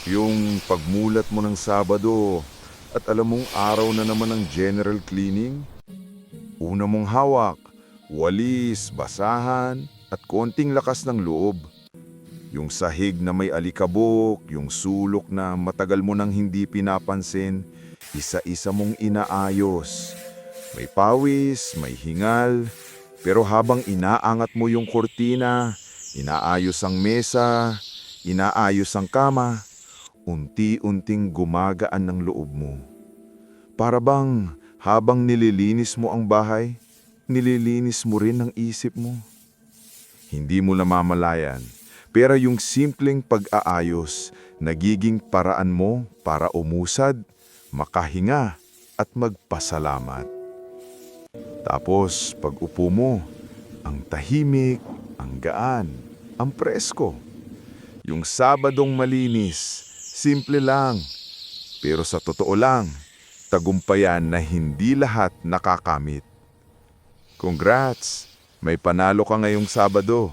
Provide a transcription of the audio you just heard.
Yung pagmulat mo ng Sabado at alam mong araw na naman ng general cleaning, una mong hawak, walis, basahan, at konting lakas ng loob. Yung sahig na may alikabok, yung sulok na matagal mo nang hindi pinapansin, isa-isa mong inaayos. May pawis, may hingal, pero habang inaangat mo yung kortina, inaayos ang mesa, inaayos ang kama, unti-unting gumagaan ng loob mo. Para bang habang nililinis mo ang bahay, nililinis mo rin ang isip mo. Hindi mo namamalayan, pero yung simpleng pag-aayos, nagiging paraan mo para umusad, makahinga at magpasalamat. Tapos pag upo mo, ang tahimik, ang gaan, ang presko. Yung Sabadong malinis, simple lang. Pero sa totoo lang, tagumpayan na hindi lahat nakakamit. Congrats! May panalo ka ngayong Sabado.